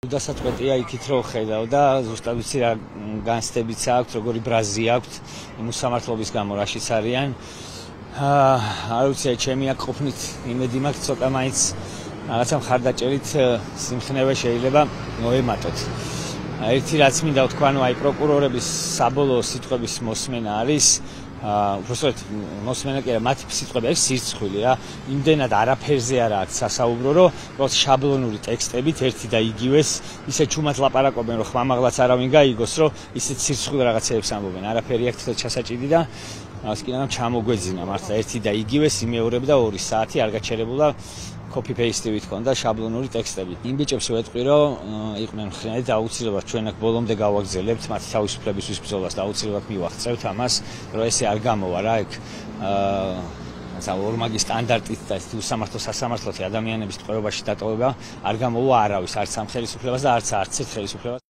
დასაწყვეტია იქით რომ ხედავ და ზუსტად ვიცი რა განცდებიც აქვს, როგორი ბრაზი აქვს იმ უსამართლობის გამო რაშიც არიან. არ ვიცი, ჩემი აქ ყოფნით იმედი მაქვს ცოტა მაინც რაღაცა მხარდაჭერით სიმხნევე შეიძლება მოემატოთ. ერთი რაც მინდა ვთქვა, აი პროკურორების საბოლოო სიტყვების მოსმენა არის უბრალოდ მოსმენა კი არა, მათი სიტყვები არის სირცხვილი რა. იმდენად არაფერზე არა აქვს სასაუბრო, რომ უბრალოდ შაბლონური ტექსტებით ერთი და იგივეს ისე ჩუმად ლაპარაკობენ, რომ ხმამაღლაც არავინ გაიგოს, რომ ისეთ სირცხვილ რაღაცეებს ამბობენ. არაფერი აქ ჩასაჭიდი და მას კიდევ ჩამოგვეძინა მართლა ერთი და იგივეს იმეორებდა 2 საათი არ გაჩერებულა copy paste-ით ქონდა შაბლონური ტექსტები. იმ ბიჭებს ვეთქვი, რომ იყვნენ მხრენად და აუცილებლად ჩვენ აქ ბოლომდე გავაგზავნებთ მათი თავისუფლებისთვის ბრძოლას და აუცილებლად მივახცევთ ამას, რომ ესე არ გამოვა რა ეგ ორმაგი სტანდარტით და უსამართლო სასამართლოთი ადამიანების ტყვეობაში დატოვება არ გამოვა არავის, არც ამ ხელისუფლებას და არც ერთ ხელისუფლებას.